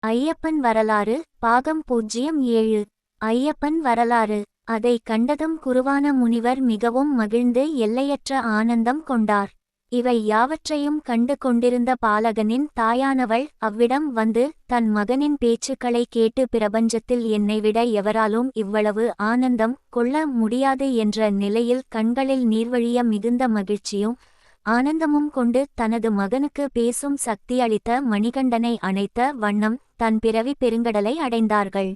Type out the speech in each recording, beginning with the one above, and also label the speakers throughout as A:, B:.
A: ஐயப்பன் வரலாறு பாகம் 07. ஐயப்பன் வரலாறு. அதை கண்டதும் குருவான முனிவர் மிகவும் மகிழ்ந்து எல்லையற்ற ஆனந்தம் கொண்டார். இவை யாவற்றையும் கண்டு கொண்டிருந்த பாலகனின் தாயானவள் அவ்விடம் வந்து தன் மகனின் பேச்சுக்களை கேட்டு பிரபஞ்சத்தில் என்னைவிட எவராலும் இவ்வளவு ஆனந்தம் கொள்ள முடியாது என்ற நிலையில் கண்களில் நீர்வழிய மிகுந்த மகிழ்ச்சியும் ஆனந்தமும் கொண்டு தனது மகனுக்கு பேசும் சக்தி அளித்த மணிகண்டனை அணைத்த வண்ணம் தன் பிறவி பெருங்கடலை அடைந்தார்கள்.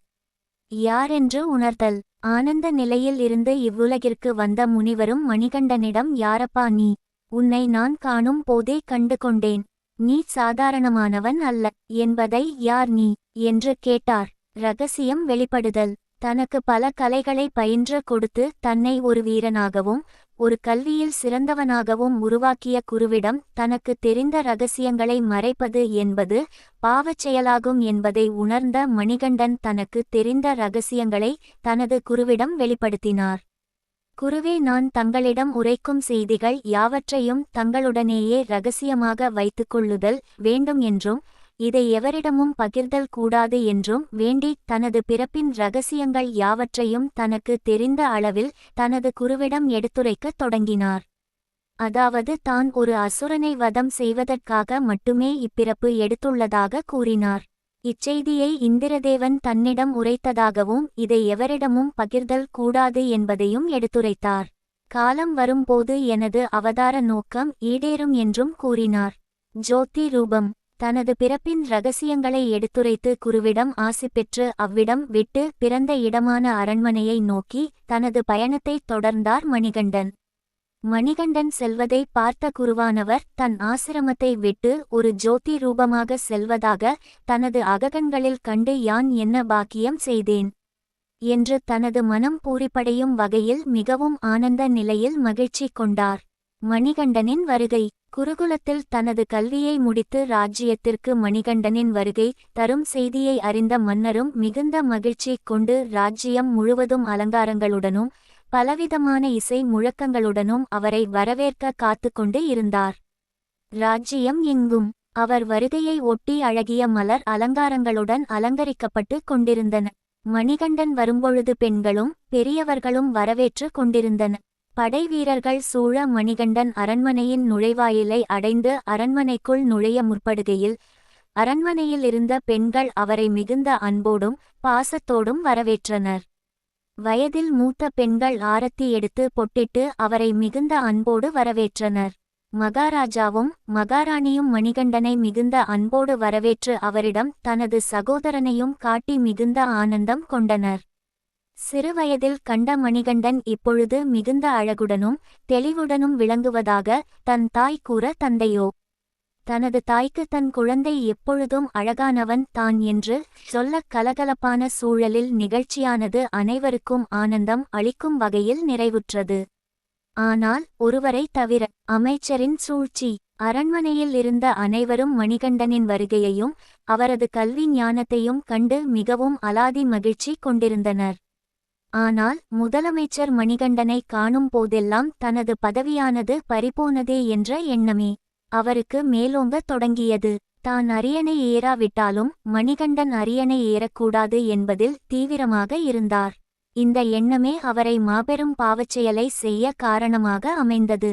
A: யாரென்று உணர்தல். ஆனந்த நிலையில் இருந்து இவ்வுலகிற்கு வந்த முனிவரும் மணிகண்டனிடம், யாரப்பா நீ? உன்னை நான் காணும் போதே கண்டு கொண்டேன். நீ சாதாரணமானவன் அல்ல என்பதை யார் நீ என்று கேட்டார். இரகசியம் வெளிப்படுதல். தனக்கு பல கலைகளை பயின்று கொடுத்து தன்னை ஒரு வீரனாகவும் ஒரு கல்வியில் சிறந்தவனாகவும் உருவாக்கிய குருவிடம் தனக்கு தெரிந்த இரகசியங்களை மறைப்பது என்பது பாவச் செயலாகும் என்பதை உணர்ந்த மணிகண்டன் தனக்கு தெரிந்த இரகசியங்களை தனது குருவிடம் வெளிப்படுத்தினார். குருவே, நான் தங்களிடம் உரைக்கும் செய்திகள் யாவற்றையும் தங்களுடனேயே இரகசியமாக வைத்துக்கொள்ளுதல் வேண்டும் என்றும் இதை எவரிடமும் பகிர்தல் கூடாது என்றும் வேண்டி தனது பிறப்பின் இரகசியங்கள் யாவற்றையும் தனக்கு தெரிந்த அளவில் தனது குருவிடம் எடுத்துரைக்கத் தொடங்கினார். அதாவது தான் ஒரு அசுரனை வதம் செய்வதற்காக மட்டுமே இப்பிறப்பு எடுத்துள்ளதாக கூறினார். இச்செய்தியை இந்திரதேவன் தன்னிடம் உரைத்ததாகவும் இதை எவரிடமும் பகிர்தல் கூடாது என்பதையும் எடுத்துரைத்தார். காலம் வரும்போது எனது அவதார நோக்கம் ஈடேறும் என்றும் கூறினார். ஜோதி ரூபம். தனது பிறப்பின் இரகசியங்களை எடுத்துரைத்து குருவிடம் ஆசி பெற்று அவ்விடம் விட்டு பிறந்த இடமான அரண்மனையை நோக்கி தனது பயணத்தை தொடர்ந்தார் மணிகண்டன். மணிகண்டன் செல்வதை பார்த்த குருவானவர் தன் ஆசிரமத்தை விட்டு ஒரு ஜோதி ரூபமாக செல்வதாக தனது அககண்களில் கண்டு, யான் என்ன பாக்கியம் செய்தேன் என்று தனது மனம் பூரிப்படையும் வகையில் மிகவும் ஆனந்த நிலையில் மகிழ்ச்சி கொண்டார். மணிகண்டனின் வருகை. குருகுலத்தில் தனது கல்வியை முடித்து ராஜ்யத்திற்கு மணிகண்டனின் வருகை தரும் செய்தியை அறிந்த மன்னரும் மிகுந்த மகிழ்ச்சி கொண்டு ராஜ்யம் முழுவதும் அலங்காரங்களுடனும் பலவிதமான இசை முழக்கங்களுடனும் அவரை வரவேற்க காத்து கொண்டு இருந்தார். ராஜ்யம் எங்கும் அவர் வருகையை ஒட்டி அழகிய மலர் அலங்காரங்களுடன் அலங்கரிக்கப்பட்டு கொண்டிருந்தன. மணிகண்டன் வரும்பொழுது பெண்களும் பெரியவர்களும் வரவேற்று கொண்டிருந்தன. படை வீரர்கள் சூழ மணிகண்டன் அரண்மனையின் நுழைவாயிலை அடைந்து அரண்மனைக்குள் நுழைய முற்படுகையில் அரண்மனையில் இருந்த பெண்கள் அவரை மிகுந்த அன்போடும் பாசத்தோடும் வரவேற்றனர். வயதில் மூத்த பெண்கள் ஆரத்தி எடுத்து பொட்டிட்டு அவரை மிகுந்த அன்போடு வரவேற்றனர். மகாராஜாவும் மகாராணியும் மணிகண்டனை மிகுந்த அன்போடு வரவேற்று அவரிடம் தனது சகோதரனையும் காட்டி மிகுந்த ஆனந்தம் கொண்டனர். சிறுவயதில் கண்ட மணிகண்டன் இப்பொழுது மிகுந்த அழகுடனும் தெளிவுடனும் விளங்குவதாக தன் தாய் கூற, தந்தையோ தனது தாய்க்கு தன் குழந்தை எப்பொழுதும் அழகானவன் தான் என்று சொல்ல கலகலப்பான சூழலில் நிகழ்ச்சியானது அனைவருக்கும் ஆனந்தம் அளிக்கும் வகையில் நிறைவுற்றது. ஆனால் ஒருவரை தவிர. அமைச்சரின் சூழ்ச்சி. அரண்மனையில் இருந்த அனைவரும் மணிகண்டனின் வருகையையும் அவரது கல்வி ஞானத்தையும் கண்டு மிகவும் அலாதி மகிழ்ச்சி கொண்டிருந்தனர். ஆனால் முதலமைச்சர் மணிகண்டனை காணும் போதெல்லாம் தனது பதவியானது பறிபோனதே என்ற எண்ணமே அவருக்கு மேலோங்கத் தொடங்கியது. தான் அரியணை ஏறாவிட்டாலும் மணிகண்டன் அரியணை ஏறக்கூடாது என்பதில் தீவிரமாக இருந்தார். இந்த எண்ணமே அவரை மாபெரும் பாவச்செயலை செய்ய காரணமாக அமைந்தது.